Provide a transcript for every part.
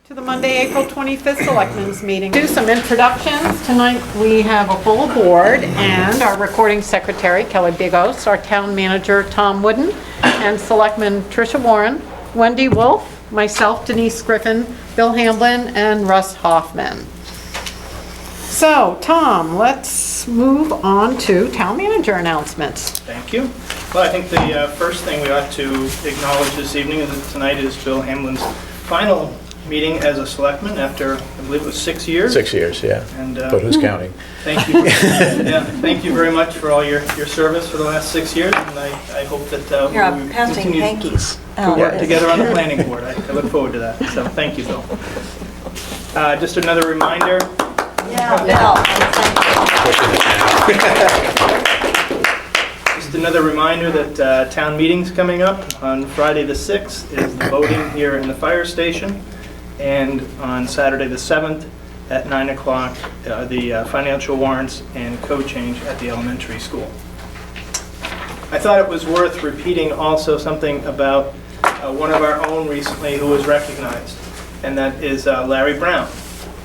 To the Monday, April 25th Selectmen's meeting. Do some introductions. Tonight we have a full board and our recording secretary, Kelly Bigos, our town manager, Tom Wooden, and Selectmen Tricia Warren, Wendy Wolf, myself, Denise Griffin, Bill Hamblin, and Russ Hoffman. So, Tom, let's move on to town manager announcements. Thank you. Well, I think the first thing we ought to acknowledge this evening is that tonight is Bill Hamlin's final meeting as a selectman after, I believe it was 6 years. 6 years, yeah. And, But who's counting? Thank you. Yeah, thank you very much for all your service for the last 6 years, and I hope that Here, we I'm passing continue hankies. to work together on the planning board. I look forward to that. So thank you, Bill. Just another reminder. Just another reminder that town meeting's coming up. On Friday the 6th is the voting here in the fire station, and on Saturday the 7th at 9 o'clock, the financial warrants and code change at the elementary school. I thought it was worth repeating also something about one of our own recently who was recognized, and that is Larry Brown.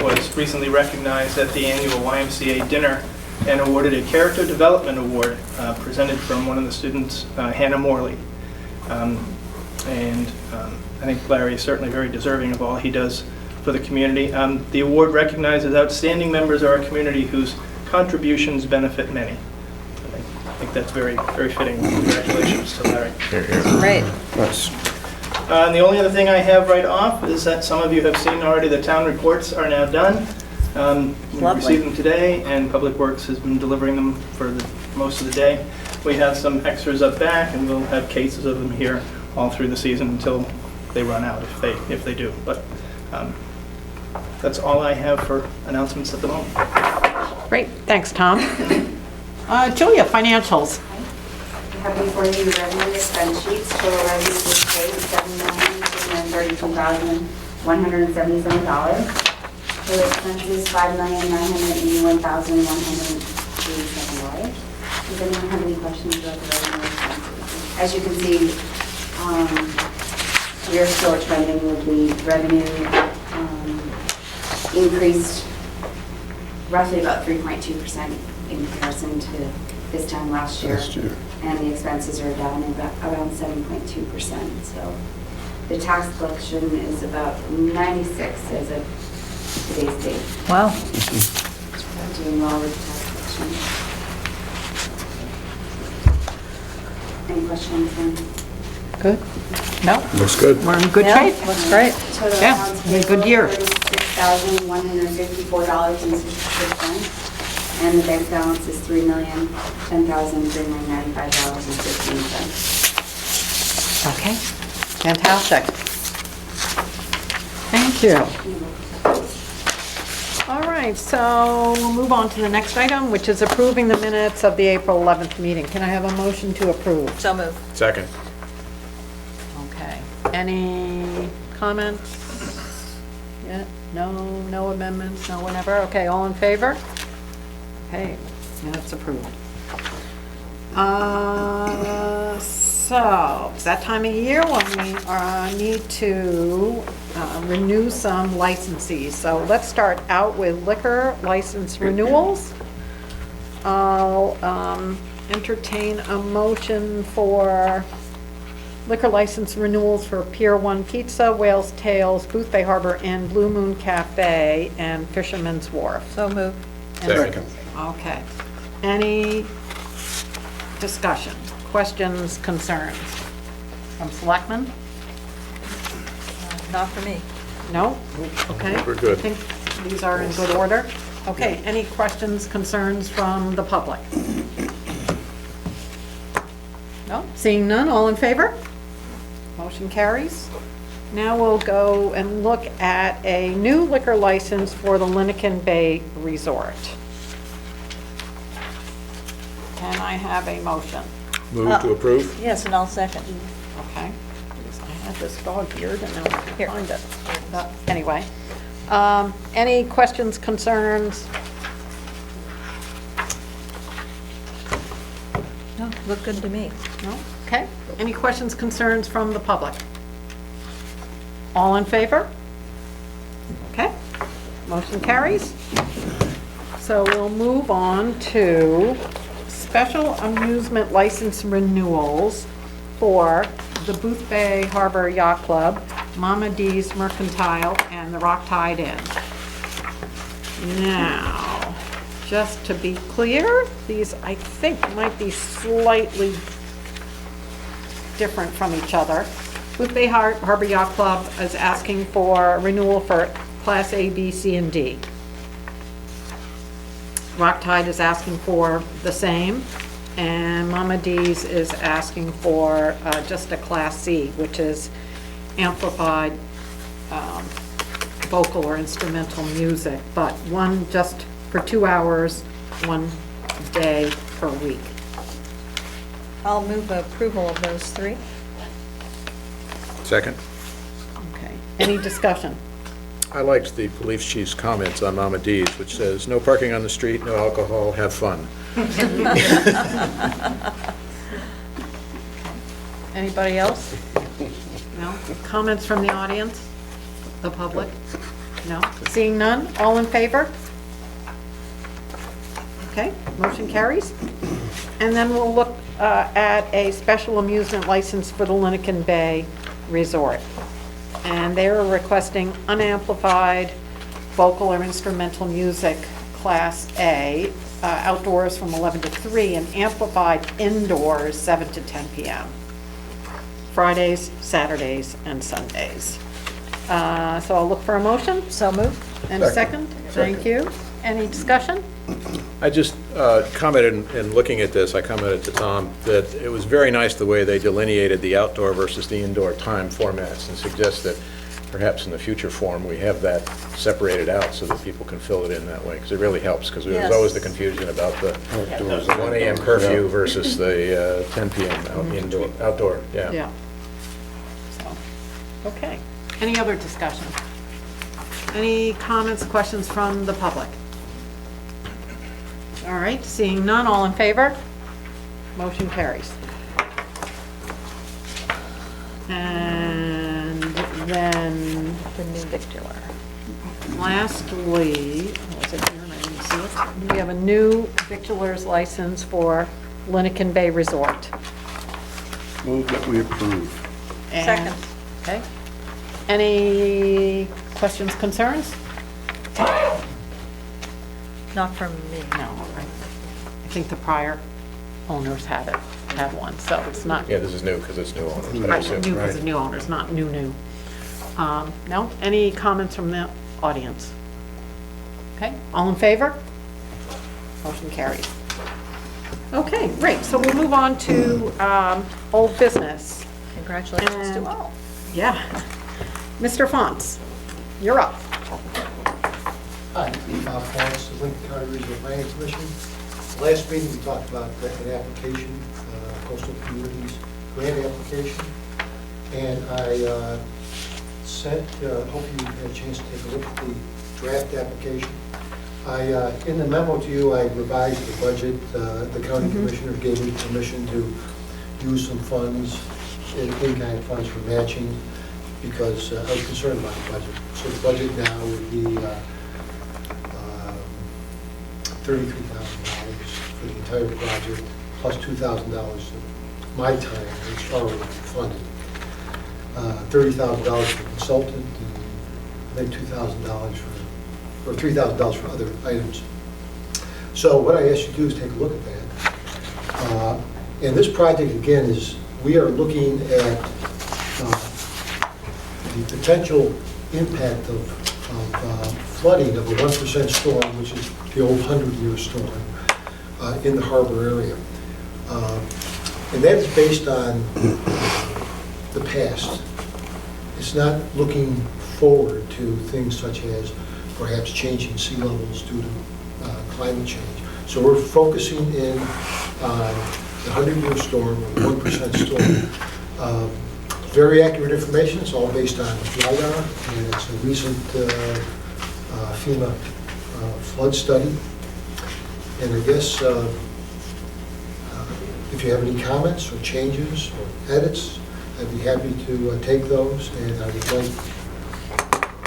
Was recently recognized at the annual YMCA dinner and awarded a Character Development Award presented from one of the students, Hannah Morley. I think Larry is certainly very deserving of all he does for the community. The award recognizes outstanding members of our community whose contributions benefit many. I think that's very, very fitting. Congratulations to Larry. Great. And the only other thing I have right off is that some of you have seen already the town reports are now done. We received them today, and Public Works has been delivering them for most of the day. We have some extras up back, and we'll have cases of them here all through the season until they run out, if they do. But that's all I have for announcements at the moment. Great, thanks, Tom. Julia, financials. We have before you the revenue expense sheets. Total revenue was paid $7,632,177. Total expenses $5,981,187. Does anyone have any questions about the revenue expenses? As you can see, we are still trending with the revenue increased roughly about 3.2% in comparison to this time last year. And the expenses are down around 7.2%. So the tax collection is about 96 as of today's date. Wow. We're doing well with the tax collection. Any questions then? Good? No? Looks good. We're in good Yeah, shape. looks great. Total Yeah, accounts we had a good year. $36,154.66. And the bank balance is $3,010,395.15. Okay, fantastic. Thank you. All right, so we'll move on to the next item, which is approving the minutes of the April 11th meeting. Can I have a motion to approve? So moved. Second. Okay, any comments? Yeah, no amendments, no whatever? Okay, all in favor? Okay, minutes approved. So, it's that time of year when we need to renew some licensees. So let's start out with liquor license renewals. I'll entertain a motion for liquor license renewals for Pier 1 Pizza, Whale's Tales, Boothbay Harbor Inn, Blue Moon Cafe, and Fisherman's Wharf. So moved. Second. Okay. Any discussion, questions, concerns from Selectmen? Not for me. No? Okay. We're good. I think these are in good order. Okay, any questions, concerns from the public? No? Seeing none, all in favor? Motion carries. Now we'll go and look at a new liquor license for the Lincoln Bay Resort. Can I have a motion? Move to approve? Yes, and I'll second. Okay. Because I had this dog-eared and now I can't Here. find it. Anyway, any questions, concerns? No, look good to me. No? Okay. Any questions, concerns from the public? All in favor? Motion carries. So we'll move on to special amusement license renewals for the Boothbay Harbor Yacht Club, Mama D's Mercantile, and the Rock Tide Inn. Now, just to be clear, these I think might be slightly different from each other. Boothbay Harbor Yacht Club is asking for renewal for Class A, B, C, and D. Rock Tide is asking for the same, and Mama D's is asking for just a Class C, which is amplified vocal or instrumental music, but one just for 2 hours, 1 day per week. I'll move approval of those three. Second. Okay, any discussion? I liked the police chief's comments on Mama D's, which says, "No parking on the street, no alcohol, have fun." Anybody else? No? Comments from the audience? The public? No? Seeing none? All in favor? Okay, motion carries. And then we'll look at a special amusement license for the Lincoln Bay Resort. And they're requesting unamplified vocal or instrumental music, Class A, outdoors from 11 to 3, and amplified indoors 7 to 10 p.m. Fridays, Saturdays, and Sundays. So I'll look for a motion. So moved. And a second? Thank you. Any discussion? I just commented, in looking at this, I commented to Tom that it was very nice the way they delineated the outdoor versus the indoor time formats, and suggest that perhaps in the future form, we have that separated out so that people can fill it in that way, because it really helps, because there was always the confusion about the 1 a.m. curfew versus the 10 p.m. outdoor, yeah. Yeah. So, okay. Any other discussion? Any comments, questions from the public? All right, seeing none, all in favor? Motion carries. And then The new victular. lastly, was it here? I didn't see it. We have a new victualer's license for Lincoln Bay Resort. Move that we approve. And- Second. Okay. Any questions, concerns? Not from me. No, I think the prior owners had one, so it's not, Yeah, this is new, because it's new owners, I right, assume. new because of new owners, not new. No, any comments from the audience? Okay, all in favor? Motion carries. Okay, great, so we'll move on to old business. Congratulations to And- all. Yeah. Mr. Fonts, you're up. Hi, Bob Fox, Lincoln County Regional Planning Commission. Last meeting, we talked about an application, coastal communities grant application, and I hope you had a chance to take a look at the draft application. In the memo to you, I revised the budget. The county commissioner gave me permission to use some funds, in-kind funds for matching, because I was concerned about the budget. So the budget now would be $33,000 for the entire project, plus $2,000 of my time, which is already funded. $30,000 for consultant, and I think $2,000 or $3,000 for other items. So what I asked you to do is take a look at that. And this project, again, is, we are looking at the potential impact of flooding of a 1% storm, which is the old 100-year storm, in the harbor area. And that's based on the past. It's not looking forward to things such as perhaps changing sea levels due to climate change. So we're focusing in on the 100-year storm, or the 1% storm. Very accurate information. It's all based on LiDAR, and it's a recent FEMA flood study. And I guess if you have any comments or changes or edits, I'd be happy to take those, and I would like,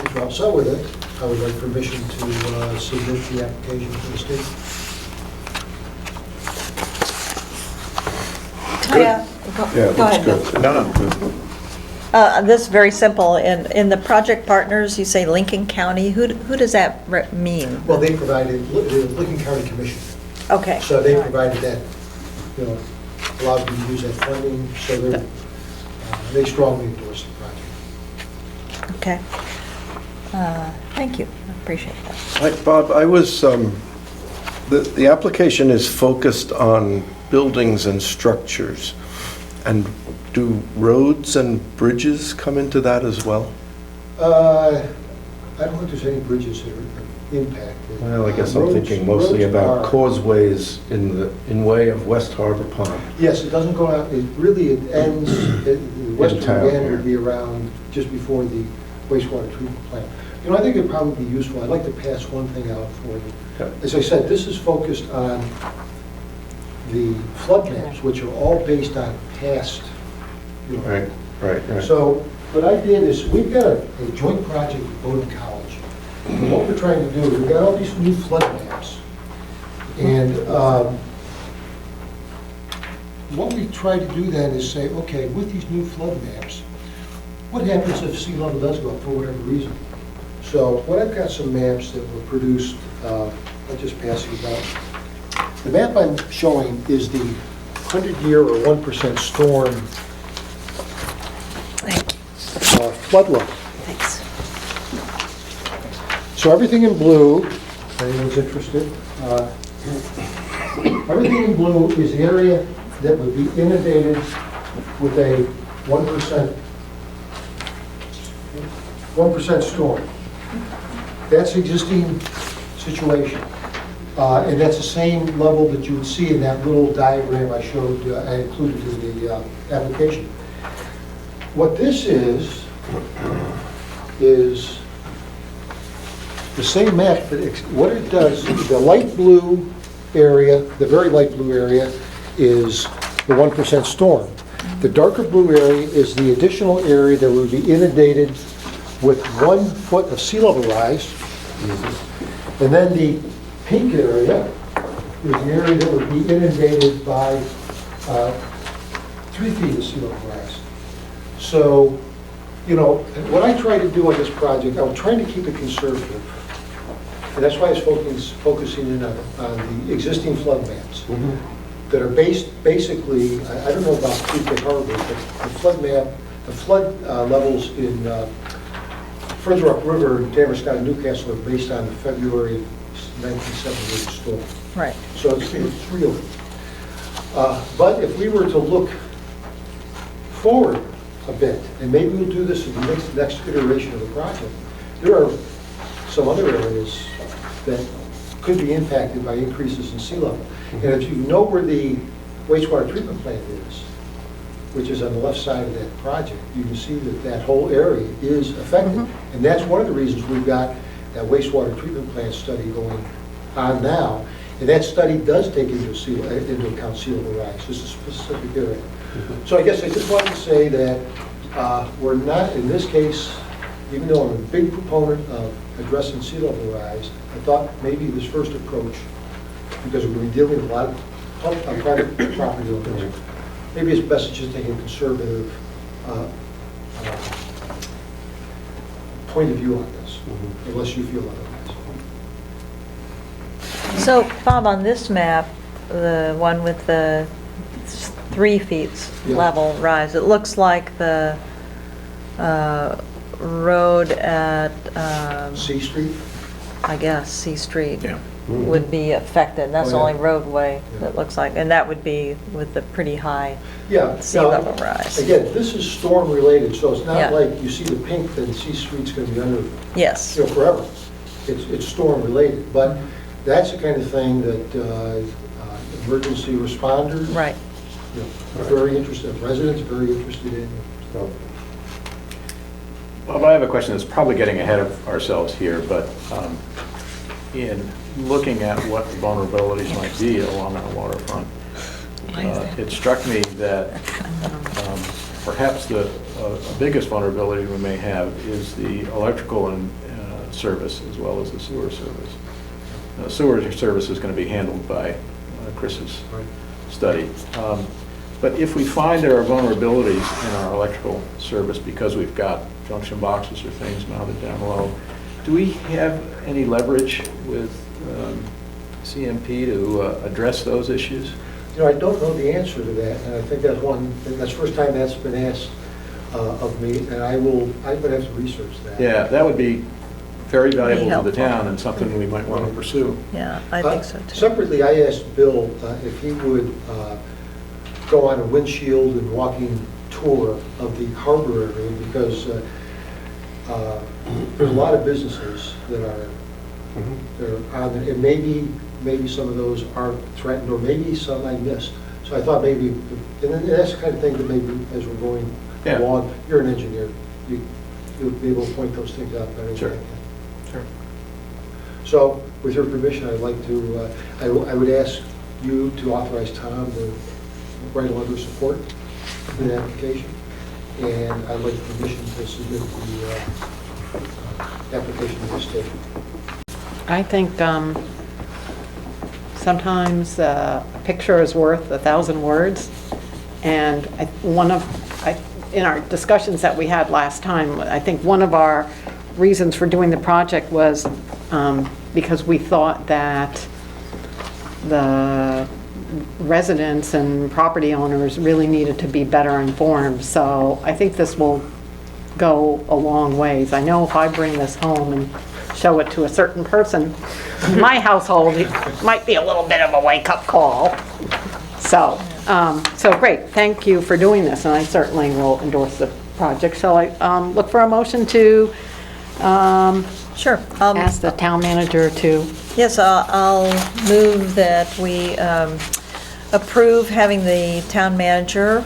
if you're all set with it, I would like permission to submit the application to the state. Yeah, Yeah, it go looks ahead. good. No, no. This is very simple. In the project partners, you say Lincoln County. Who does that mean? Well, they provided, the Lincoln County Commission, Okay. so they provided that, you know, allowed them to use that funding, so they strongly endorse the project. Okay. Thank you. I appreciate that. Hi, Bob, I was, the application is focused on buildings and structures. And do roads and bridges come into that as well? I don't think there's any bridges that are impacted. Well, I guess I'm Roads- thinking mostly roads about are- causeways in way of West Harbor Pond. Yes, it doesn't go out, it ends, the western town end here. would be around just before the wastewater treatment plant. You know, I think it'd probably be useful, I'd like to pass one thing out for you. Okay. As I said, this is focused on the flood maps, which are all based on past, you know. Right. So what I did is, we've got a joint project with Bowdoin College. And what we're trying to do, we've got all these new flood maps. And what we try to do then is say, okay, with these new flood maps, what happens if sea level does go up for whatever reason? So what I've got some maps that were produced, I'll just pass these out. The map I'm showing is the 100-year or 1% storm Thank you. flood level. Thanks. So everything in blue, if anyone's interested, everything in blue is the area that would be inundated with a 1% storm. That's the existing situation. And that's the same level that you would see in that little diagram I showed, I included in the application. What this is the same map, but what it does, the light blue area, the very light blue area is the 1% storm. The darker blue area is the additional area that would be inundated with 1 foot of sea level rise. And then the pink area is the area that would be inundated by 3 feet of sea level rise. So, you know, what I try to do on this project, I'm trying to keep it conservative. And that's why I was focusing in on the existing flood maps that are basically, I don't know about Boothbay Harbor, but the flood map, the flood levels in Further upriver, Damerscott and Newcastle are based on the February 1978 storm. Right. So it's real. But if we were to look forward a bit, and maybe we'll do this in the next iteration of the project, there are some other areas that could be impacted by increases in sea level. And if you know where the wastewater treatment plant is, which is on the left side of that project, you can see that that whole area is affected. And that's one of the reasons we've got that wastewater treatment plant study going on now. And that study does take into account sea level rise. This is a specific area. So I guess I just wanted to say that we're not, in this case, even though I'm a big proponent of addressing sea level rise, I thought maybe this first approach, because we're going to be dealing with a lot of private property owners, maybe it's best to just take a conservative point of view on this, unless you feel otherwise. So, Bob, on this map, the one with the 3 feet Yeah. level rise, it looks like the road at, C Street? I guess, C Street Yeah. would be affected. That's the Oh, yeah. only roadway Yeah. that looks like, and that would be with the pretty high Yeah. sea now, level rise. Again, this is storm related, so it's Yeah. not like you see the pink, then C Street's going to be under, Yes. you know, forever. It's storm related, but that's the kind of thing that emergency responders, Right. you know, are very interested, residents are very interested in. Well, I have a question that's probably getting ahead of ourselves here, but in looking at what the vulnerabilities might be along our waterfront, it struck me that perhaps the biggest vulnerability we may have is the electrical and service as well as the sewer service. Sewer service is going to be handled by Chris's study. But if we find there are vulnerabilities in our electrical service because we've got junction boxes or things mounted down low, do we have any leverage with CMP to address those issues? You know, I don't know the answer to that, and I think that's the first time that's been asked of me, and I'm going to have to research that. Yeah, that would be very valuable to the helpful. town and something we might want to pursue. Yeah, I think so too. Separately, I asked Bill if he would go on a windshield and walking tour of the harbor area, because there's a lot of businesses that are on there, and maybe some of those are threatened, or maybe some I missed. So I thought maybe, and then that's the kind of thing that maybe as we're going along, you're an engineer, you'll be able to point those things out better. Sure. than I can. Sure. So, with your permission, I'd like to, I would ask you to authorize Tom to write a letter of support for the application, and I'd like permission to submit the application to the state. I think sometimes a picture is worth 1,000 words. And in our discussions that we had last time, I think one of our reasons for doing the project was because we thought that the residents and property owners really needed to be better informed. So I think this will go a long ways. I know if I bring this home and show it to a certain person in my household, it might be a little bit of a wake-up call. So great, thank you for doing this, and I certainly will endorse the project. Shall I look for a motion to Sure. ask the town manager to? Yes, I'll move that we approve having the town manager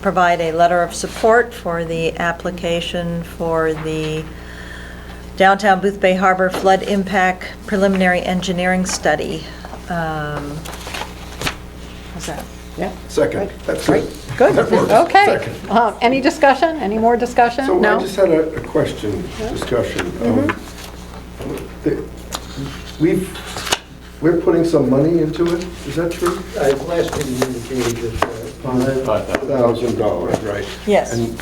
provide a letter of support for the application for the Downtown Boothbay Harbor Flood Impact Preliminary Engineering Study. How's that? Yeah. Second, that's Great, it. good, That works. okay. Second. Any discussion, any more discussion? So I No? just had a discussion. We're putting some money into it, is that true? Last meeting indicated that $5,000, right? Yes. And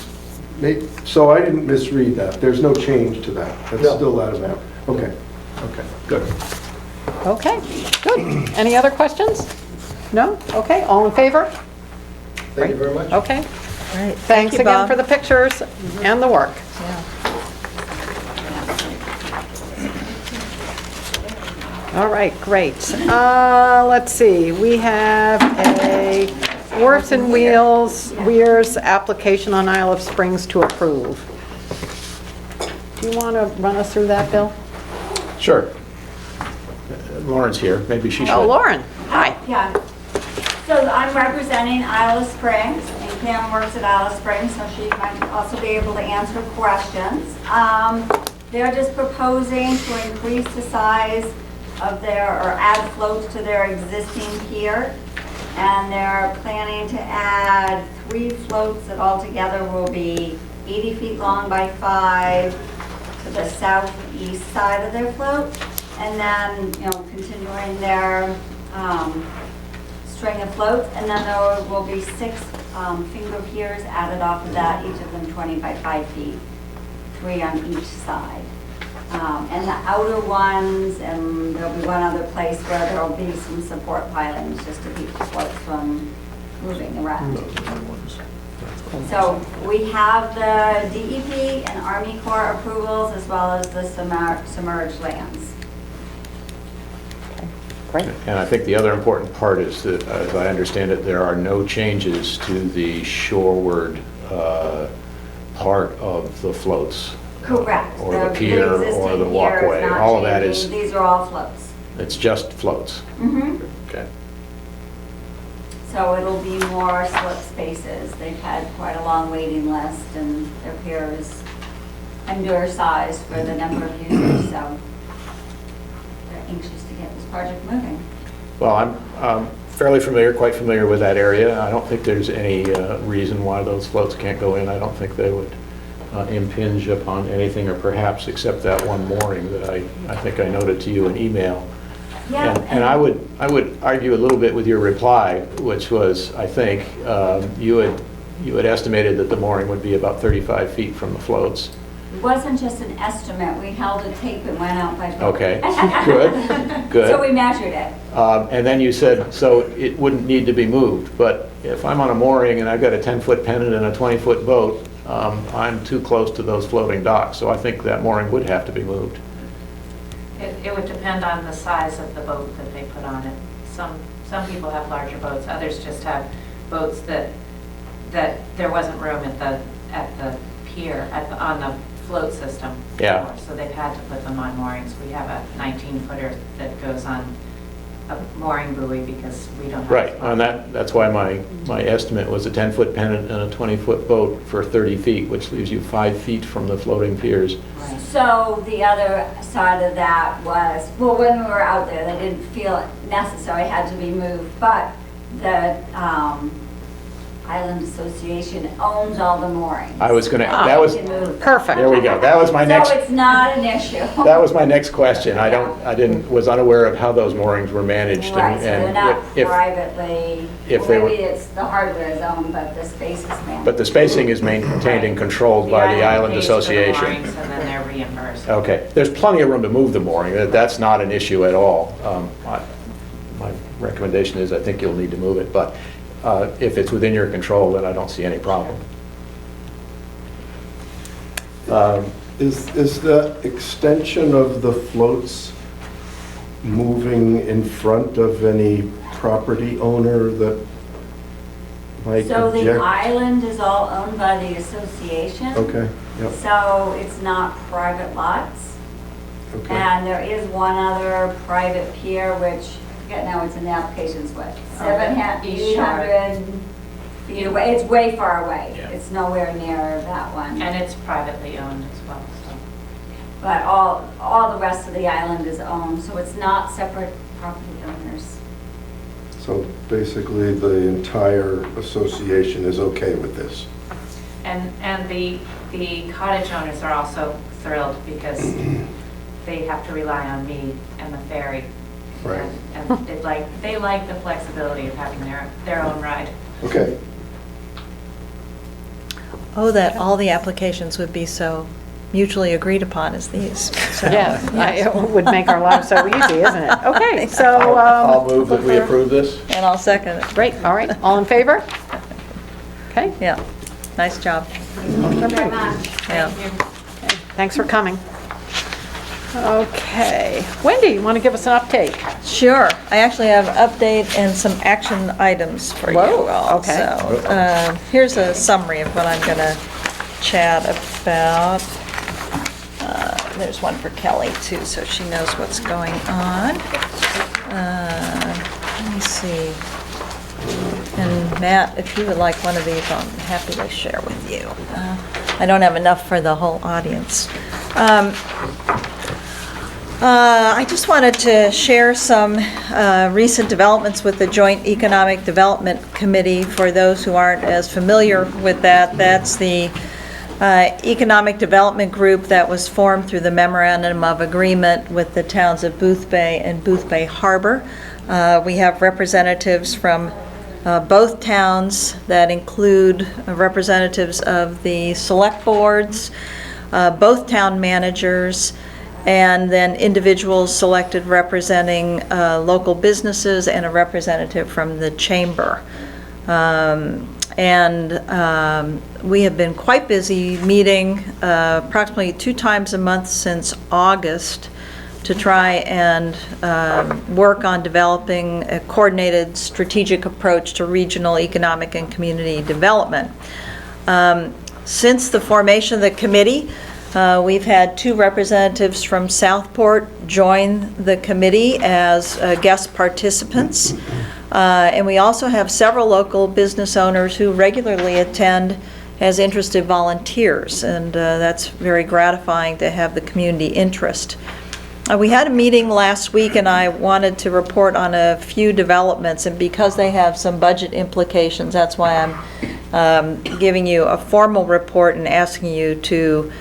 so I didn't misread that, there's no change to that, that's No. still that amount? Okay, good. Okay, good. Any other questions? No? Okay, all in favor? Thank you very much. Okay. Right. Thanks you, again Bob. for the pictures and the work. Yeah. All right, great. Let's see, we have a Wharfs and Weirs application on Isle of Springs to approve. Do you want to run us through that, Bill? Sure. Lauren's here, maybe she should. Oh, Lauren, hi. Yeah. So I'm representing Isle of Springs, and Pam works at Isle of Springs, so she might also be able to answer questions. They're just proposing to increase the size of or add floats to their existing pier. And they're planning to add 3 floats that altogether will be 80 feet long by 5 to the southeast side of their float. And then, continuing their string of floats. And then there will be 6 finger piers added off of that, each of them 20 by 5 feet, 3 on each side. And the outer ones, and there'll be one other place where there'll be some support pilings just to keep the floats from moving around. So we have the DEP and Army Corps approvals as well as the submerged lands. Great. And I think the other important part is that, as I understand it, there are no changes to the shoreward part of the floats. Correct. Or the pier, or existing the pier walkway. not All of that changing. is, These are all floats. it's just floats. Mm-hmm. Okay. So it'll be more slip spaces. They've had quite a long waiting list, and their pier is undersized for the number of users, so they're anxious to get this project moving. Well, I'm quite familiar with that area. I don't think there's any reason why those floats can't go in. I don't think they would impinge upon anything, or perhaps except that one mooring that I think I noted to you in email. Yeah. And I would argue a little bit with your reply, which was, I think, you had estimated that the mooring would be about 35 feet from the floats. It wasn't just an estimate, we held a tape and went out by boat. Okay, good, good. So we measured it. And then you said, so it wouldn't need to be moved, but if I'm on a mooring and I've got a 10-foot pennant and a 20-foot boat, I'm too close to those floating docks, so I think that mooring would have to be moved. It would depend on the size of the boat that they put on it. Some people have larger boats, others just have boats that there wasn't room at the pier, on the float system. Yeah. So they've had to put them on moorings. We have a 19-footer that goes on a mooring buoy because we don't have. Right, and that's why my estimate was a 10-foot pennant and a 20-foot boat for 30 feet, which leaves you 5 feet from the floating piers. Right. So the other side of that was, well, when we were out there, they didn't feel it necessary, had to be moved, but the Island Association owns all the moorings. I was gonna, So that we was, can move them. Perfect. there we go, that was my next, So it's not an issue. that was my next question. Was unaware of how those moorings were managed. Right, so they're not if- privately, if they were- maybe it's the hardware is owned, but the space is managed. But the spacing is maintained and controlled by the Island pays for the Association. moorings and then they're reimbursed. Okay, there's plenty of room to move the mooring, that's not an issue at all. My recommendation is I think you'll need to move it, but if it's within your control, then I don't see any problem. Is the extension of the floats moving in front of any property owner that might So the object? island is all owned by the association. Okay, yep, So it's not private lots. okay. And there is one other private pier, which, I forget now, it's in the applications, what? East Shore. 800 feet away. It's way far away. Yeah. It's nowhere near that one. And it's privately owned as well, so. But all the rest of the island is owned, so it's not separate property owners. So basically, the entire association is okay with this? And the cottage owners are also thrilled because they have to rely on me and the ferry. Right. And they like the flexibility of having their own ride. Okay. Oh, that all the applications would be so mutually agreed upon as these. So, Yes, it would make our lives so easy, isn't it? Okay, so. I'll move that we approve this. And I'll second it. Great, all right, all in favor? Okay. Yeah, nice job. Thank you very much. Yeah. Thanks for coming. Okay, Wendy, you want to give us an update? Sure. I actually have an update and some action items for you Whoa, all. okay. So, here's a summary of what I'm going to chat about. There's one for Kelly, too, so she knows what's going on. Let me see. And Matt, if you would like one of these, I'm happy to share with you. I don't have enough for the whole audience. I just wanted to share some recent developments with the Joint Economic Development Committee. For those who aren't as familiar with that, that's the economic development group that was formed through the Memorandum of Agreement with the towns of Boothbay and Boothbay Harbor. We have representatives from both towns that include representatives of the select boards, both town managers, and then individuals selected representing local businesses and a representative from the chamber. We have been quite busy meeting approximately 2 times a month since August to try and work on developing a coordinated strategic approach to regional economic and community development. Since the formation of the committee, we've had 2 representatives from Southport join the committee as guest participants. And we also have several local business owners who regularly attend as interested volunteers, and that's very gratifying to have the community interest. We had a meeting last week, and I wanted to report on a few developments, and because they have some budget implications, that's why I'm giving you a formal report and asking you to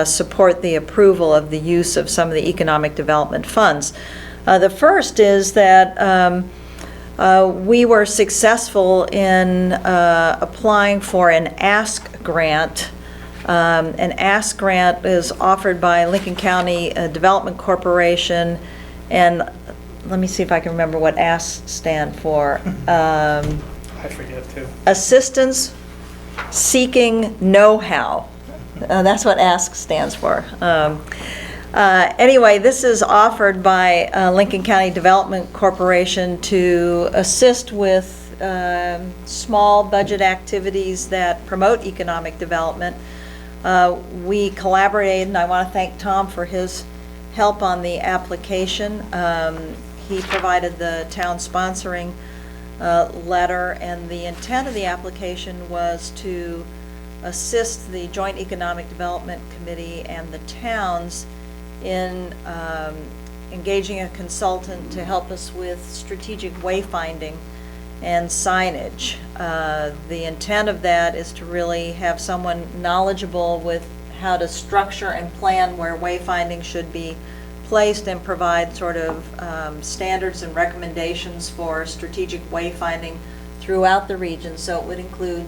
support the approval of the use of some of the economic development funds. The first is that we were successful in applying for an ASK grant. An ASK grant is offered by Lincoln County Development Corporation, and let me see if I can remember what ASK stand for. I forget too. Assistance Seeking Know-How. That's what ASK stands for. Anyway, this is offered by Lincoln County Development Corporation to assist with small budget activities that promote economic development. We collaborated, and I want to thank Tom for his help on the application. He provided the town sponsoring letter, and the intent of the application was to assist the Joint Economic Development Committee and the towns in engaging a consultant to help us with strategic wayfinding and signage. The intent of that is to really have someone knowledgeable with how to structure and plan where wayfinding should be placed and provide sort of standards and recommendations for strategic wayfinding throughout the region. So it would include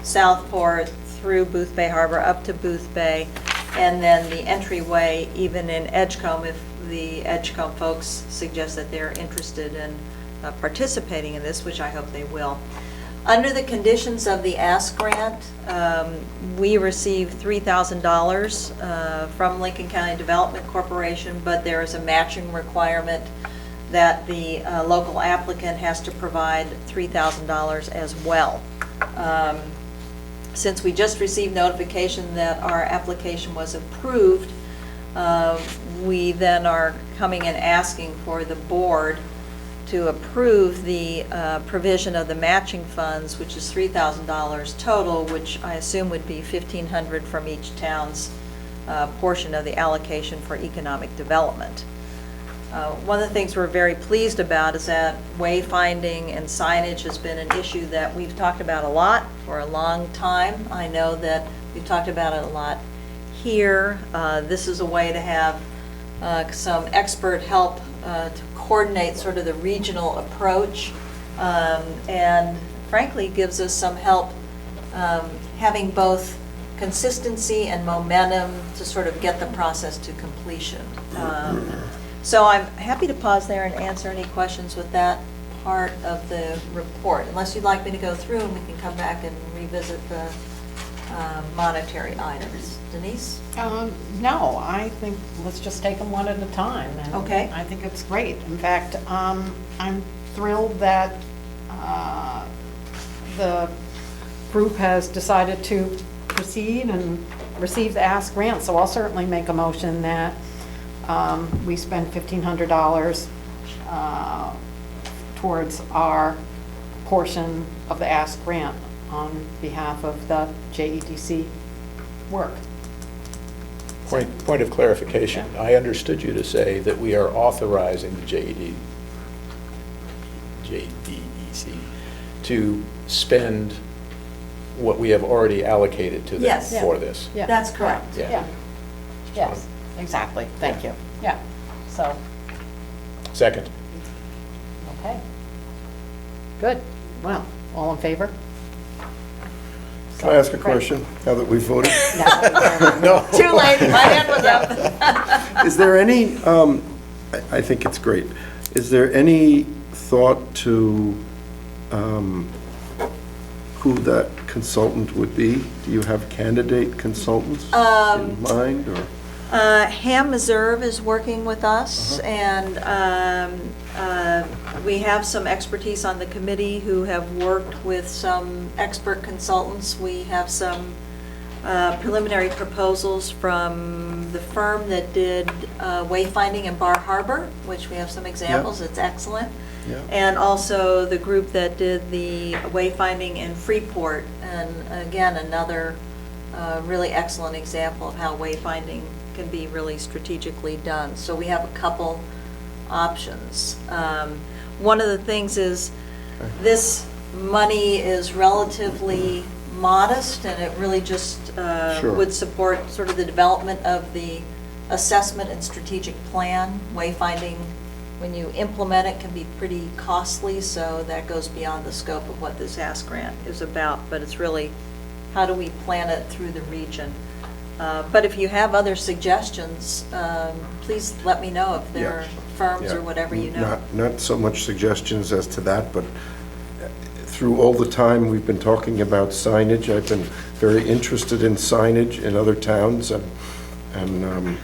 Southport through Boothbay Harbor up to Boothbay, and then the entryway even in Edgecombe if the Edgecombe folks suggest that they're interested in participating in this, which I hope they will. Under the conditions of the ASK grant, we received $3,000 from Lincoln County Development Corporation, but there is a matching requirement that the local applicant has to provide $3,000 as well. Since we just received notification that our application was approved, we then are coming and asking for the board to approve the provision of the matching funds, which is $3,000 total, which I assume would be $1,500 from each town's portion of the allocation for economic development. One of the things we're very pleased about is that wayfinding and signage has been an issue that we've talked about a lot for a long time. I know that we've talked about it a lot here. This is a way to have some expert help to coordinate sort of the regional approach, and frankly gives us some help having both consistency and momentum to sort of get the process to completion. So I'm happy to pause there and answer any questions with that part of the report, unless you'd like me to go through and we can come back and revisit the monetary items. Denise? No, I think let's just take them one at a time. And Okay. I think it's great. In fact, I'm thrilled that the group has decided to proceed and receive the ASK grant. So I'll certainly make a motion that we spend $1,500 towards our portion of the ASK grant on behalf of the JEDC work. Point of clarification. I understood you to say that we are authorizing the JDEC to spend what we have already allocated to them Yes. for this. Yeah. That's correct. Yeah. Yeah. Yes, exactly. Thank you. Yeah. So, Second. okay. Good. Well, all in favor? Can I ask a question now that we've voted? No. Too late, my hand was up. Is there any, I think it's great, is there any thought to who that consultant would be? Do you have candidate consultants in mind, or? Ham Meserve is working with us, and we have some expertise on the committee who have worked with some expert consultants. We have some preliminary proposals from the firm that did wayfinding in Bar Harbor, which we have some examples. It's excellent. Yeah. And also the group that did the wayfinding in Freeport, and again, another really excellent example of how wayfinding can be really strategically done. So we have a couple options. One of the things is this money is relatively modest, and it really just Sure. would support sort of the development of the assessment and strategic plan. Wayfinding, when you implement it, can be pretty costly, so that goes beyond the scope of what this ask grant is about, but it's really, how do we plan it through the region? But if you have other suggestions, please let me know if there are firms or whatever you know. Not so much suggestions as to that, but through all the time we've been talking about signage, I've been very interested in signage in other towns, and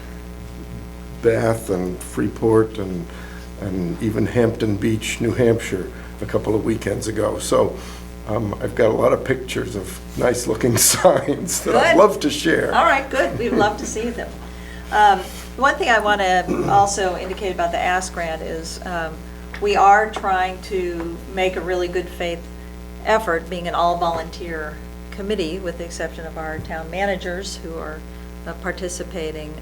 Bath and Freeport and even Hampton Beach, New Hampshire, a couple of weekends ago. So I've got a lot of pictures of nice-looking signs that I'd Good. love to share. All right, good. We'd love to see them. One thing I want to also indicate about the ask grant is we are trying to make a really good faith effort, being an all-volunteer committee, with the exception of our town managers who are participating,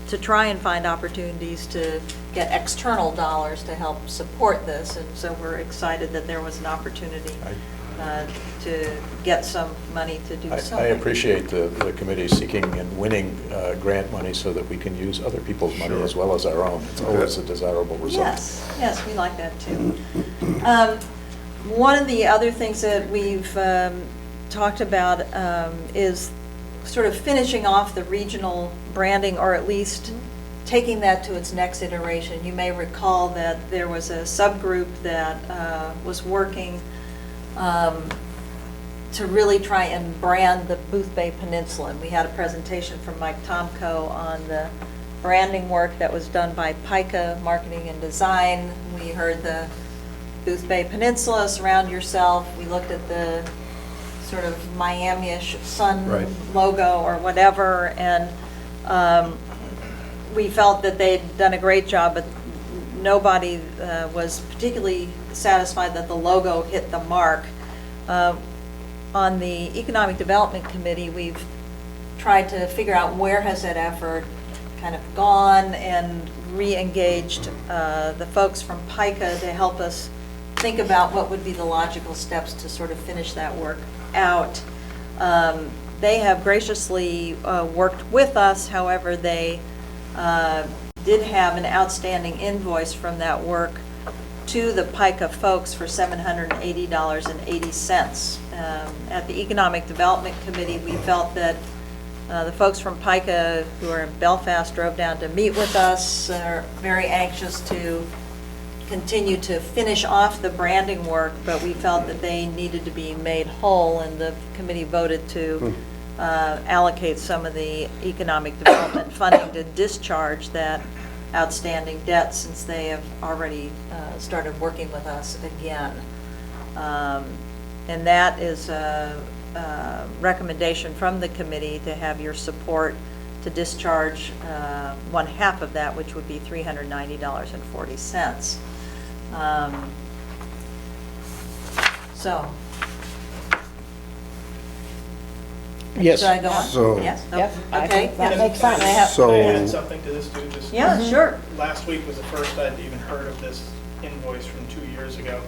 to try and find opportunities to get external dollars to help support this. And so we're excited that there was an opportunity to get some money to do I something. appreciate the committee seeking and winning grant money so that we can use other people's money as well as our own. It's always a desirable result. Yes, we like that too. One of the other things that we've talked about is sort of finishing off the regional branding, or at least taking that to its next iteration. You may recall that there was a subgroup that was working to really try and brand the Boothbay Peninsula. And we had a presentation from Mike Tomko on the branding work that was done by PICA Marketing and Design. We heard the Boothbay Peninsula, surround yourself. We looked at the sort of Miami-ish sun Right. logo or whatever, and we felt that they'd done a great job, but nobody was particularly satisfied that the logo hit the mark. On the Economic Development Committee, we've tried to figure out where has that effort kind of gone, and re-engaged the folks from PICA to help us think about what would be the logical steps to sort of finish that work out. They have graciously worked with us. However, they did have an outstanding invoice from that work to the PICA folks for $780.80. At the Economic Development Committee, we felt that the folks from PICA who are in Belfast drove down to meet with us, are very anxious to continue to finish off the branding work, but we felt that they needed to be made whole, and the committee voted to allocate some of the economic development funding to discharge that outstanding debt, since they have already started working with us again. And that is a recommendation from the committee to have your support to discharge one half of that, which would be $390.40. So. Yes. Should I go on? So- Yes? Yep, I Okay. think that makes sense. I have- So- Can I add something to this too? Just Yeah, sure. last week was the first I'd even heard of this invoice from 2 years ago.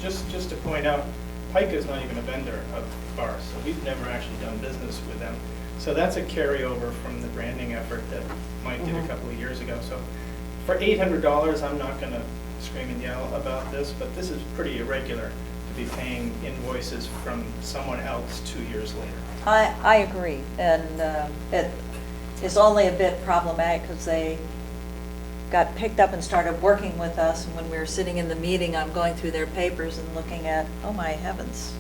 Just to point out, PICA is not even a vendor of ours, so we've never actually done business with them. So that's a carryover from the branding effort that Mike did a couple of years ago. So for $800, I'm not going to scream and yell about this, but this is pretty irregular to be paying invoices from someone else 2 years later. I agree, and it is only a bit problematic because they got picked up and started working with us, and when we were sitting in the meeting, I'm going through their papers and looking at, oh my heavens,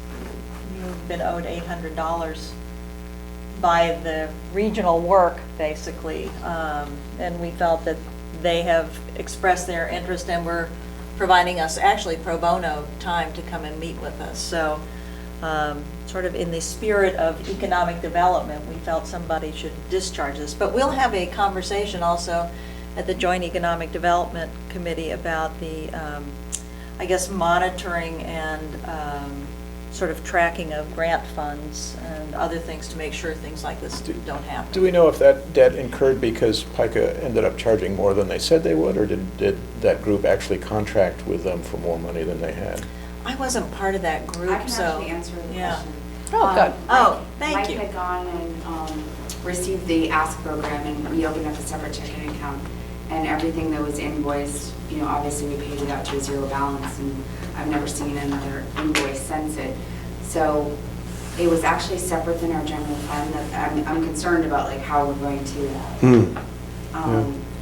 you've been owed $800 by the regional work, basically, and we felt that they have expressed their interest and were providing us actually pro bono time to come and meet with us. So sort of in the spirit of economic development, we felt somebody should discharge this. But we'll have a conversation also at the Joint Economic Development Committee about the, I guess, monitoring and sort of tracking of grant funds and other things to make sure things like this don't happen. Do we know if that debt incurred because PICA ended up charging more than they said they would, or did that group actually contract with them for more money than they had? I wasn't part of that group, I can so. actually answer the yeah. question. Oh, good. Oh, thank Mike you. had gone and received the Ask program, and we opened up a separate checking account, and everything that was invoiced, obviously we paid it out to a zero balance, and I've never seen another invoice since it. So it was actually separate than our general fund. I'm concerned about like how we're going to.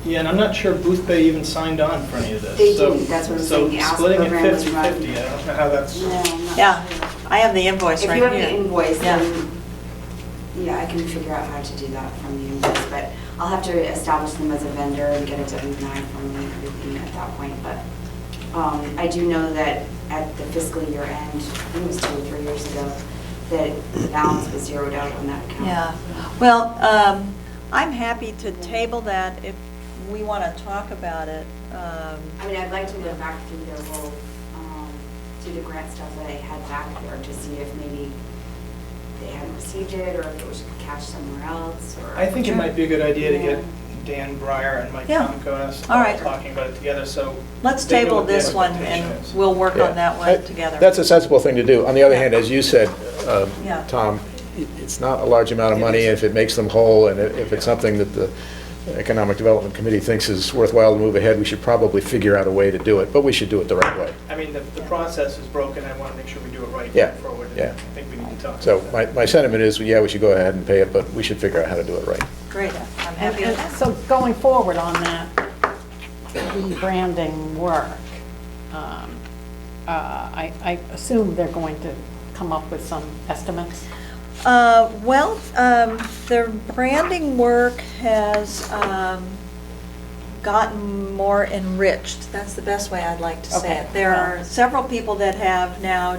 Yeah, and I'm not sure Boothbay even signed on for any of this. They So- didn't, that's what I'm saying. The Ask So splitting it program was 50/50, run. I don't know how that's, No, I'm not Yeah, sure. I have the invoice If right you have here. the invoice, Yeah. then, yeah, I can figure out how to do that from the invoice, but I'll have to establish them as a vendor and get a W-9 from them and everything at that point, but I do know that at the fiscal year end, I think it was 2 or 3 years ago, that the balance was zeroed out on that account. Yeah, well, I'm happy to table that if we want to talk about it. I mean, I'd like to go back through their whole, through the grant stuff that I had back there to see if maybe they hadn't received it or if it was cash somewhere else or. I think it might be a good idea to Yeah. get Dan Breyer and Mike Yeah. Tomkonis All right. talking about it together, so. Let's they know table what the this one expectation and is. we'll work Yeah. on that one together. That's a sensible thing to do. On the other Yeah. hand, as you said, Yeah. Tom, it's not a large amount of money. If it makes them whole, and if it's something that the Economic Development Committee thinks is worthwhile to move ahead, we should probably figure out a way to do it, but we should do it the right way. I mean, the process is broken, I want to make sure we do it right Yeah, going forward. yeah. I think we need to talk So about my sentiment is, yeah, we should go ahead and pay it, but we should figure out how to do it right. Great, I'm And happy with that. so going forward on that rebranding work, I assume they're going to come up with some estimates? Well, the branding work has gotten more enriched. That's the best way I'd like to say Okay. it. There are several people that have now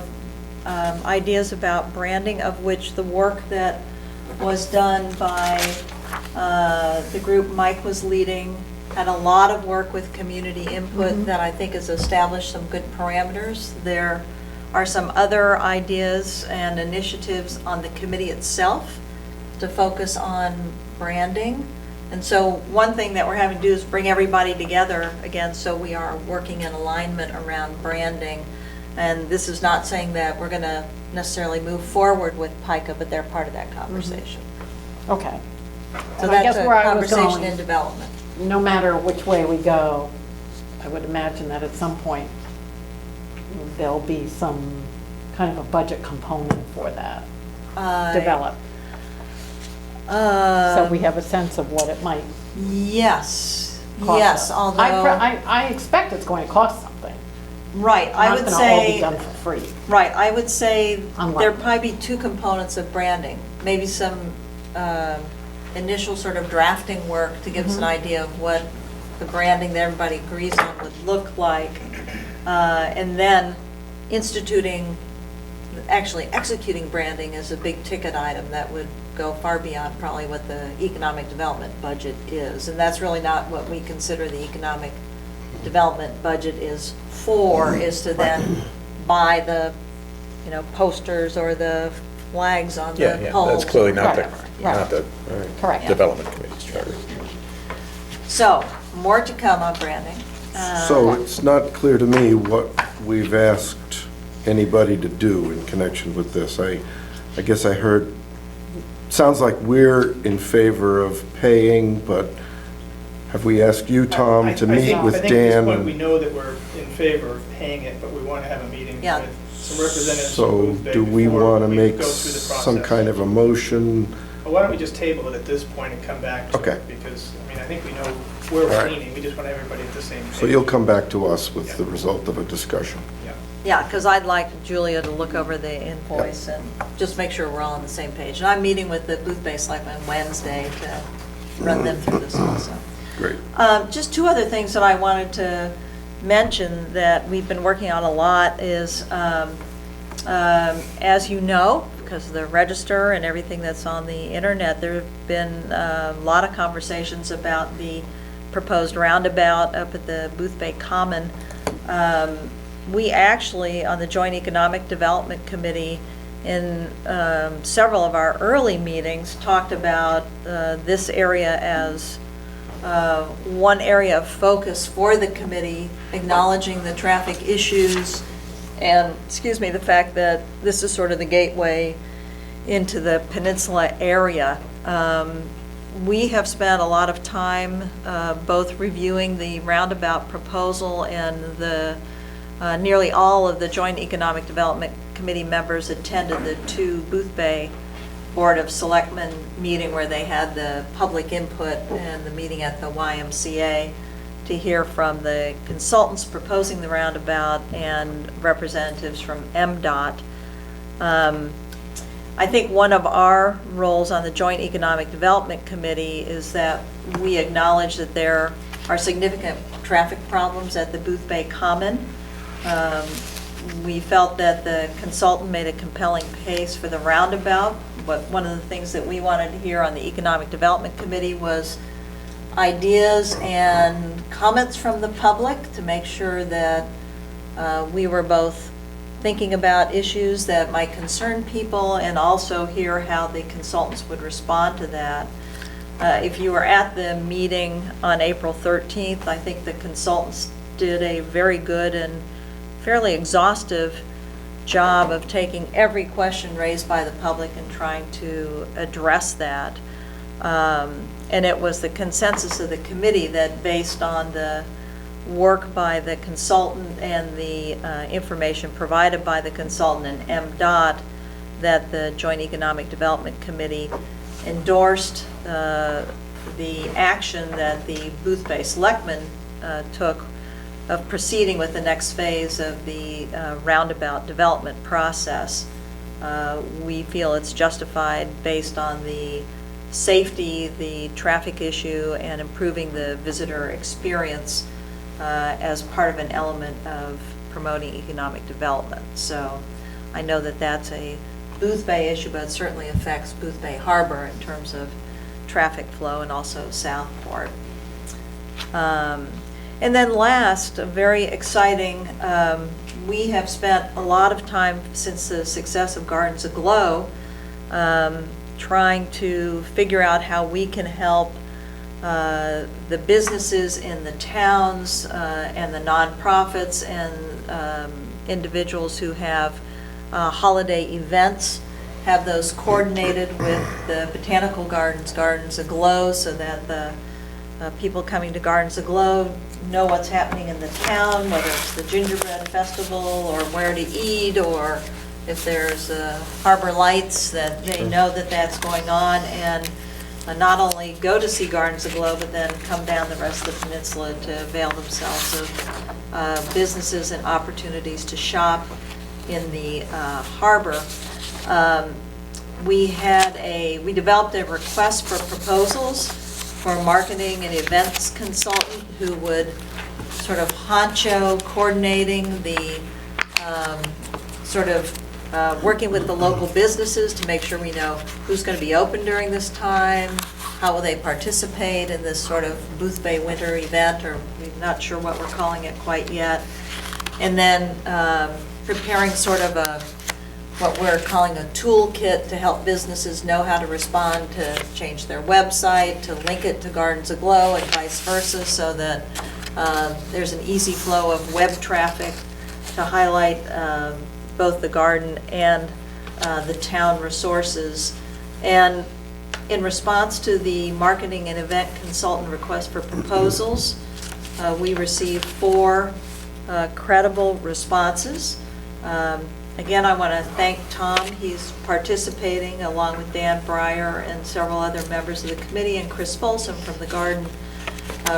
ideas about branding, of which the work that was done by the group Mike was leading had a lot of work with community input that I think has established some good parameters. There are some other ideas and initiatives on the committee itself to focus on branding. And so one thing that we're having to do is bring everybody together again, so we are working in alignment around branding. And this is not saying that we're going to necessarily move forward with PICA, but they're part of that conversation. Okay. So And I that's guess a where I was conversation going- in development. No matter which way we go, I would imagine that at some point, there'll be some kind of a budget component for that developed. So we have a sense of what it might Yes, cost yes, us. although, I expect it's going to cost something. right, I would Not going to all be say, done for free. right, I would say Unlikely. there'd probably be two components of branding. Maybe some initial sort of drafting work to give us an idea of what the branding that everybody agrees on would look like. And then actually executing branding is a big ticket item that would go far beyond probably what the economic development budget is. And that's really not what we consider the economic development budget is for, is to then buy the, posters or the flags on Yeah, the yeah, poles. that's clearly not the, Right. not the Correct. Development Committee's charter. So, more to come on branding. So it's not clear to me what we've asked anybody to do in connection with this. I guess I heard, sounds like we're in favor of paying, but have we asked you, Tom, to meet with I think at Dan? this point, we know that we're in favor of paying it, but we want to have a meeting Yeah. with some representatives So from Boothbay do we before want to we make go through the some process. kind of a motion? Well, why don't we just table it at this point and come back to Okay. it? Because, I think we know where All we're right. leaning, we just want everybody at the same page. So you'll come back to us with the result of a discussion. Yeah. Yeah, because I'd like Julia to look over the invoice and just make sure we're all on the same page. And I'm meeting with the Boothbay Selectmen Wednesday to run them through this also. Great. Just two other things that I wanted to mention that we've been working on a lot is, as you know, because of the register and everything that's on the internet, there have been a lot of conversations about the proposed roundabout up at the Boothbay Common. We actually, on the Joint Economic Development Committee, in several of our early meetings, talked about this area as one area of focus for the committee, acknowledging the traffic issues and, the fact that this is sort of the gateway into the peninsula area. We have spent a lot of time both reviewing the roundabout proposal, and the nearly all of the Joint Economic Development Committee members attended the 2 Boothbay Board of Selectmen meeting where they had the public input, and the meeting at the YMCA to hear from the consultants proposing the roundabout and representatives from MDOT. I think one of our roles on the Joint Economic Development Committee is that we acknowledge that there are significant traffic problems at the Boothbay Common. We felt that the consultant made a compelling case for the roundabout, but one of the things that we wanted to hear on the Economic Development Committee was ideas and comments from the public to make sure that we were both thinking about issues that might concern people and also hear how the consultants would respond to that. If you were at the meeting on April 13th, I think the consultants did a very good and fairly exhaustive job of taking every question raised by the public and trying to address that. And it was the consensus of the committee that, based on the work by the consultant and the information provided by the consultant and MDOT, that the Joint Economic Development Committee endorsed the action that the Boothbay Selectmen took of proceeding with the next phase of the roundabout development process. We feel it's justified based on the safety, the traffic issue, and improving the visitor experience as part of an element of promoting economic development. So I know that that's a Boothbay issue, but it certainly affects Boothbay Harbor in terms of traffic flow, and also Southport. And then last, very exciting, we have spent a lot of time since the success of Gardens Aglow trying to figure out how we can help the businesses in the towns and the nonprofits and individuals who have holiday events, have those coordinated with the Botanical Gardens, Gardens Aglow, so that the people coming to Gardens Aglow know what's happening in the town, whether it's the Gingerbread Festival or where to eat, or if there's Harbor Lights, that they know that that's going on, and not only go to see Gardens Aglow, but then come down the rest of the peninsula to avail themselves of businesses and opportunities to shop in the harbor. We developed a request for proposals for a marketing and events consultant who would sort of honcho coordinating the working with the local businesses to make sure we know who's going to be open during this time, how will they participate in this sort of Boothbay winter event, or we're not sure what we're calling it quite yet. And then preparing sort of what we're calling a toolkit to help businesses know how to respond, to change their website, to link it to Gardens Aglow and vice versa, so that there's an easy flow of web traffic to highlight both the garden and the town resources. And in response to the marketing and event consultant request for proposals, we received 4 credible responses. Again, I want to thank Tom. He's participating along with Dan Breyer and several other members of the committee, and Chris Folsom from the garden,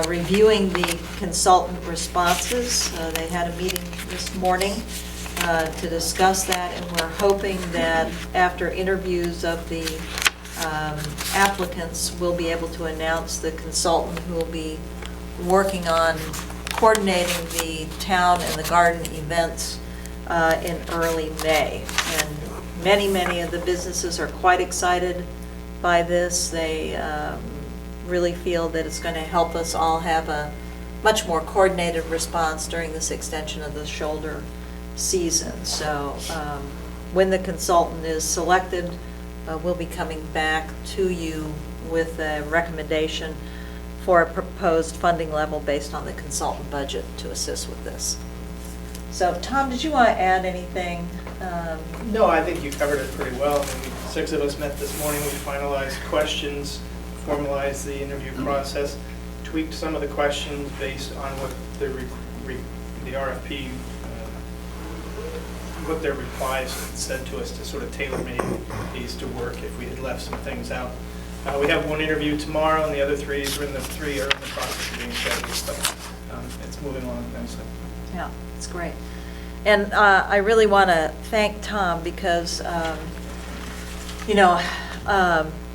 reviewing the consultant responses. They had a meeting this morning to discuss that, and we're hoping that after interviews of the applicants, we'll be able to announce the consultant who will be working on coordinating the town and the garden events in early May. And many of the businesses are quite excited by this. They really feel that it's going to help us all have a much more coordinated response during this extension of the shoulder season. So when the consultant is selected, we'll be coming back to you with a recommendation for a proposed funding level based on the consultant budget to assist with this. So Tom, did you want to add anything? No, I think you covered it pretty well. I mean, we 6 of us met this morning. We finalized questions, formalized the interview process, tweaked some of the questions based on what the RFP, what their replies said to us to sort of tailor-made these to work if we had left some things out. We have one interview tomorrow, and the other three are in the process of being scheduled, so it's moving along nicely. Yeah, it's great. And I really want to thank Tom because,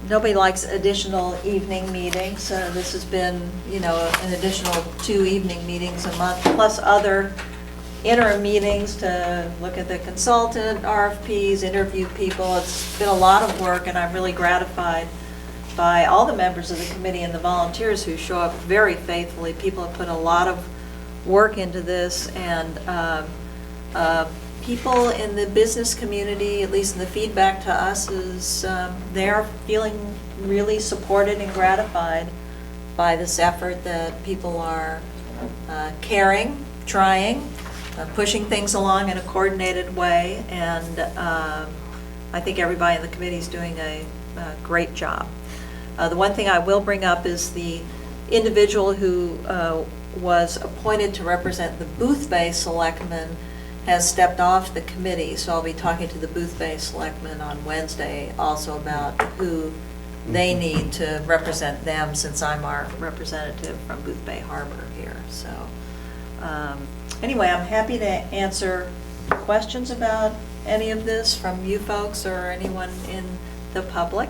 nobody likes additional evening meetings. This has been, an additional 2 evening meetings a month, plus other interim meetings to look at the consultant, RFPs, interview people. It's been a lot of work, and I'm really gratified by all the members of the committee and the volunteers who show up very faithfully. People have put a lot of work into this, and people in the business community, at least in the feedback to us, is they're feeling really supported and gratified by this effort that people are caring, trying, pushing things along in a coordinated way, and I think everybody in the committee is doing a great job. The one thing I will bring up is the individual who was appointed to represent the Boothbay Selectmen has stepped off the committee, so I'll be talking to the Boothbay Selectmen on Wednesday also about who they need to represent them, since I'm our representative from Boothbay Harbor here. So anyway, I'm happy to answer questions about any of this from you folks or anyone in the public.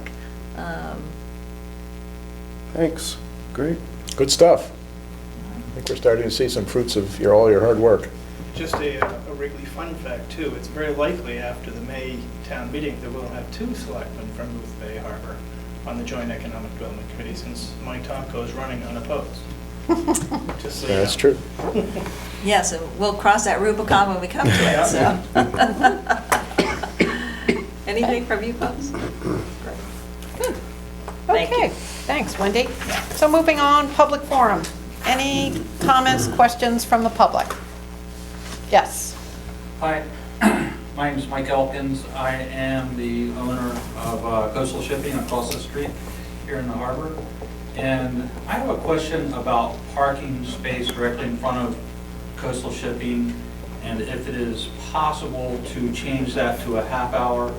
Thanks, great. Good stuff. I think we're starting to see some fruits of all your hard work. Just a Wrigley fun fact, too. It's very likely after the May town meeting that we'll have 2 selectmen from Boothbay Harbor on the Joint Economic Development Committee, since Mike Tomko is running unopposed. Just so you That's know. true. Yes, and we'll cross that Rubicon when we come to it, so. Anything from you folks? Good. Thank Okay, you. thanks, Wendy. So moving on, public forum. Any comments, questions from the public? Yes. Hi, my name is Mike Elkins. I am the owner of Coastal Shipping across the street here in the harbor. And I have a question about parking space directly in front of Coastal Shipping, and if it is possible to change that to a half-hour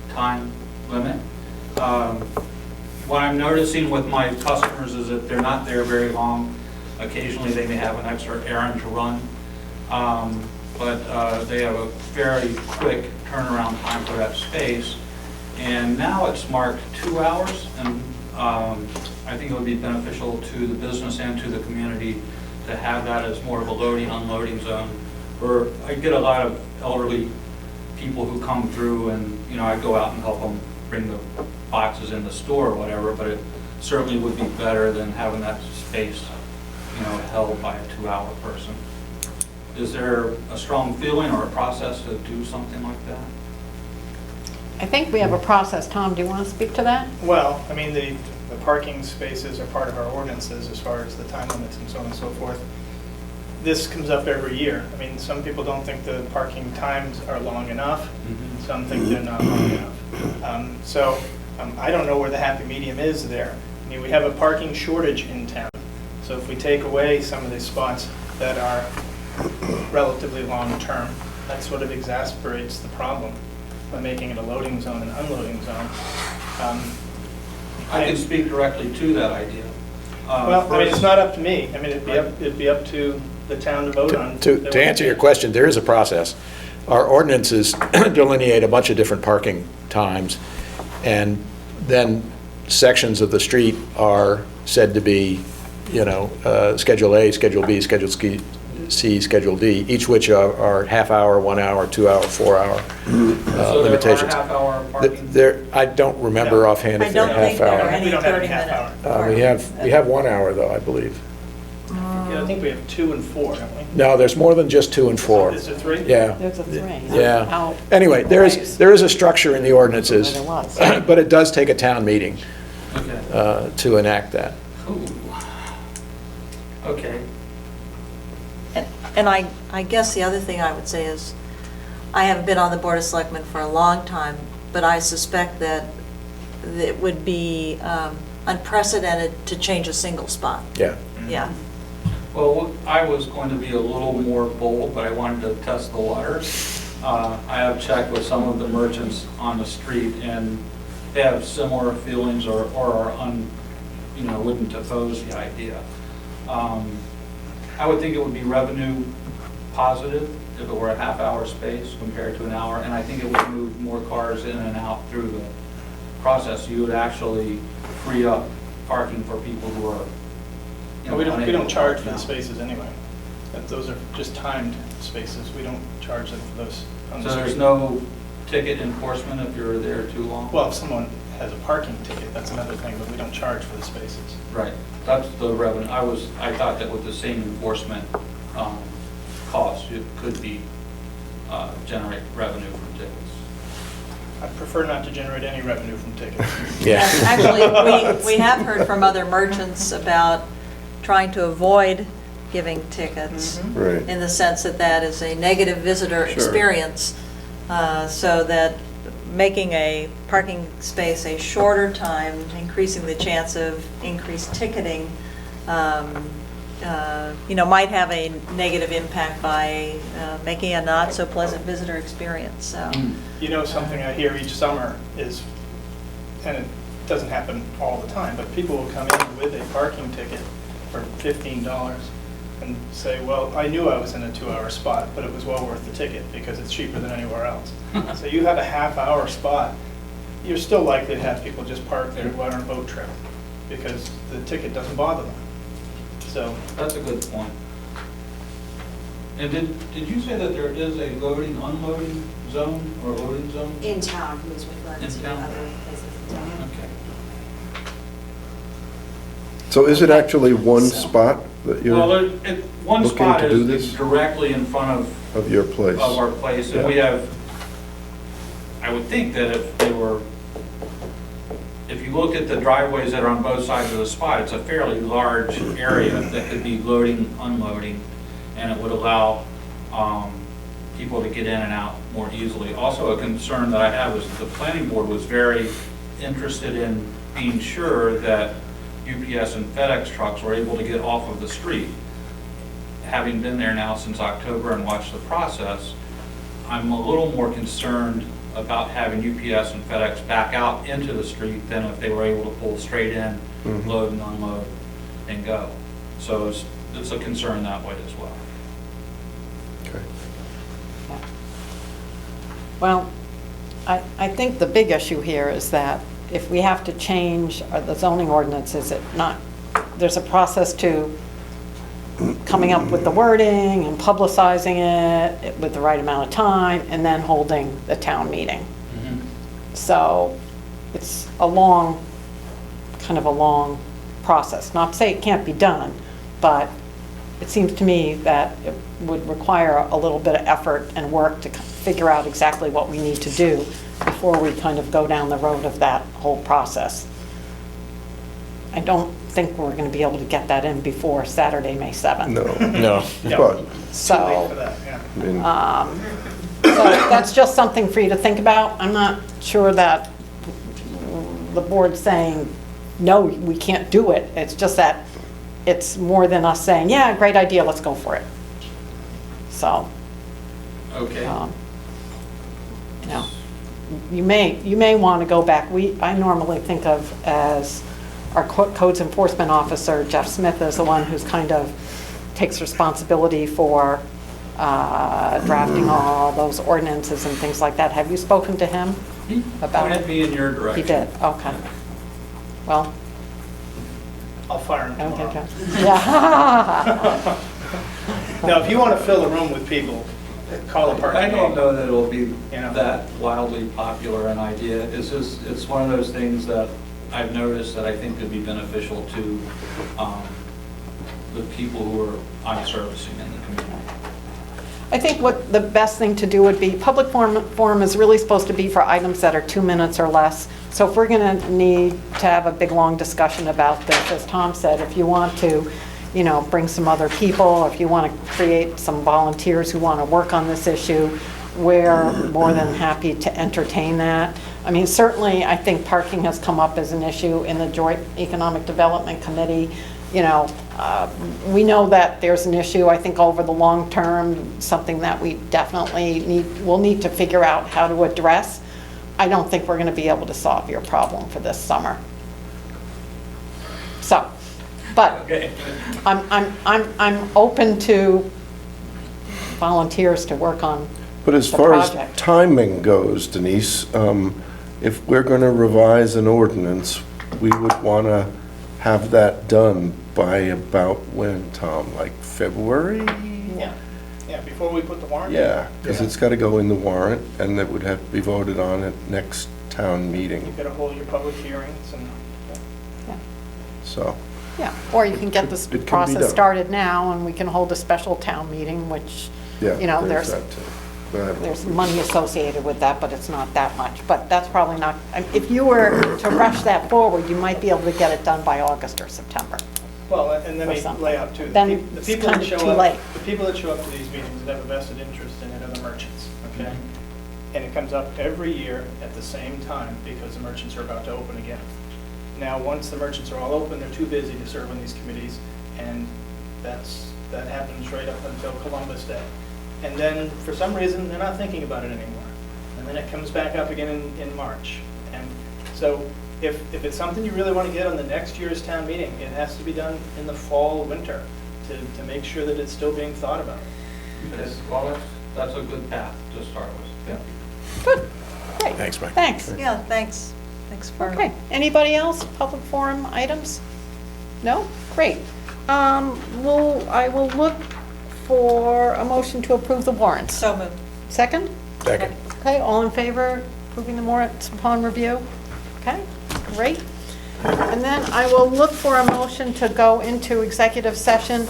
time limit. What I'm noticing with my customers is that they're not there very long. Occasionally, they may have an extra errand to run. But they have a very quick turnaround time for that space. And now it's marked 2 hours, and I think it would be beneficial to the business and to the community to have that as more of a loading, unloading zone. Where I get a lot of elderly people who come through, and I go out and help them bring the boxes in the store or whatever, but it certainly would be better than having that space, held by a 2-hour person. Is there a strong feeling or a process to do something like that? I think we have a process. Tom, do you want to speak to that? Well, I mean, the parking spaces are part of our ordinances as far as the time limits and so on and so forth. This comes up every year. I mean, some people don't think the parking times are long enough. Mm-hmm. Some think they're not long enough. I don't know where the happy medium is there. I mean, we have a parking shortage in town. So if we take away some of the spots that are relatively long-term, that sort of exasperates the problem by making it a loading zone and unloading zone. I can speak directly to that idea. Well, I mean, it's not up to me. I mean, it'd be up to the town to vote on. To answer your question, there is a process. Our ordinances delineate a bunch of different parking times, and then sections of the street are said to be, Schedule A, Schedule B, Schedule C, Schedule D, each which are half-hour, 1 hour, 2 hour, 4 hour So limitations. there are half-hour parking? I don't remember offhand I if they're don't think there are half-hour. any We don't have any 30-minute. We have 1 hour, though, I believe. Yeah, I think we have 2 and 4, don't we? No, there's more than just 2 and 4. Is there 3? Yeah. There's a 3. Yeah. Oh, Anyway, there is a structure in the ordinances, There was. but it does take a town meeting Okay. to enact that. Ooh. Okay. And I guess the other thing I would say is, I haven't been on the Board of Selectmen for a long time, but I suspect that it would be unprecedented to change a single spot. Yeah. Yeah. Well, I was going to be a little more bold, but I wanted to test the waters. I have checked with some of the merchants on the street, and they have similar feelings or are wouldn't oppose the idea. I would think it would be revenue positive if it were a half-hour space compared to an hour, and I think it would move more cars in and out through the process. You would actually free up parking for people who are, We unable don't to charge park for the now. spaces anyway. Those are just timed spaces. We don't charge them for those on the So there's street. no ticket enforcement if you're there too long? Well, if someone has a parking ticket, that's another thing, but we don't charge for the spaces. Right, that's the revenue. I thought that with the same enforcement cost, it could be, generate revenue from tickets. I prefer not to generate any revenue from tickets. Yes, actually, we have heard from other merchants about trying to avoid giving tickets Right. in the sense that that is a negative visitor Sure. experience, so that making a parking space a shorter time, increasing the chance of increased ticketing, might have a negative impact by making a not so pleasant visitor experience, so. You know, something I hear each summer is, and it doesn't happen all the time, but people will come in with a parking ticket for $15 and say, well, I knew I was in a 2-hour spot, but it was well worth the ticket because it's cheaper than anywhere else. So you have a half-hour spot, you're still likely to have people just park there to go out on a boat trip because the ticket doesn't bother them. So, That's a good point. And did you say that there is a loading, unloading zone or loading zone? In town, he was referring In to town? other places in town. Okay. So is it actually one spot that Well, you're, one looking spot to do is this? directly in front of your place? of our place, and we have, I would think that if you look at the driveways that are on both sides of the spot, it's a fairly large area that could be loading, unloading, and it would allow people to get in and out more easily. Also, a concern that I have is that the planning board was very interested in being sure that UPS and FedEx trucks were able to get off of the street. Having been there now since October and watched the process, I'm a little more concerned about having UPS and FedEx back out into the street than if they were able to pull straight in, load and unload, and go. So it's a concern that way as well. Okay. Well, I think the big issue here is that if we have to change the zoning ordinance, is it not, there's a process to coming up with the wording and publicizing it with the right amount of time and then holding the town meeting. So it's a long process. Not to say it can't be done, but it seems to me that it would require a little bit of effort and work to figure out exactly what we need to do before we kind of go down the road of that whole process. I don't think we're going to be able to get that in before Saturday, May 7th. No. But, So, too late for that, yeah. I mean, so that's just something for you to think about. I'm not sure that the board's saying, no, we can't do it. It's just that it's more than us saying, yeah, great idea, let's go for it. So, Okay. you know, you may want to go back. I normally think of as our codes enforcement officer, Jeff Smith, is the one who's kind of takes responsibility for drafting all those ordinances and things like that. Have you spoken to him about Pointed it? me in your direction. He did, okay. Well, I'll fire him okay, tomorrow. okay. Yeah. Now, if you want to fill a room with people, call a parking I don't meeting. know that it'll be know. that wildly popular an idea. It's one of those things that I've noticed that I think could be beneficial to the people who I'm servicing in the community. I think what the best thing to do would be, public forum is really supposed to be for items that are 2 minutes or less. So if we're going to need to have a big, long discussion about this, as Tom said, if you want to, bring some other people, if you want to create some volunteers who want to work on this issue, we're more than happy to entertain that. I mean, certainly, I think parking has come up as an issue in the Joint Economic Development Committee. You know, we know that there's an issue, I think, over the long term, something that we definitely will need to figure out how to address. I don't think we're going to be able to solve your problem for this summer. So, but Okay. I'm open to volunteers to work on But as the far as project. timing goes, Denise, if we're going to revise an ordinance, we would want to have that done by about when, Tom? Like February? Yeah, before we put the warrant? Yeah, because it's got to go in the warrant, and it would have to be voted on at next town meeting, You've got to hold your public hearings and, so. Yeah, or you can get this It can be process done. started now, and we can hold a special town meeting, which, Yeah, you know, there's there's that too. But there's money associated with that, but it's not that much. But that's probably not, if you were to rush that forward, you might be able to get it done by August or September. well, and let Or me something. lay out too. Then The it's people that kind of show too up- late. The people that show up to these meetings that have a vested interest in it are the merchants, okay? And it comes up every year at the same time because the merchants are about to open again. Now, once the merchants are all open, they're too busy to serve on these committees, and that happens right up until Columbus Day. And then, for some reason, they're not thinking about it anymore. And then it comes back up again in March. And so, if it's something you really want to get on the next year's town meeting, it has to be done in the fall, winter, to make sure that it's still being thought about. Because Well, that's a good path to start with. Good, great. Thanks, Mike. Thanks. Yeah, thanks. Thanks for. Okay, anybody else, public forum items? No? Great. I will look for a motion to approve the warrants. So moved. Second? Second. Okay, all in favor, approving the warrants upon review? Okay, great. And then I will look for a motion to go into executive session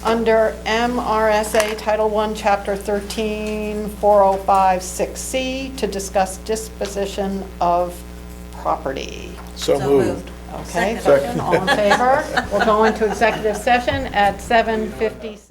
under MRSA Title I, Chapter 13, 4056C, to discuss disposition of property. So moved. Okay, Second. all in favor? We'll go into executive session at 7:57.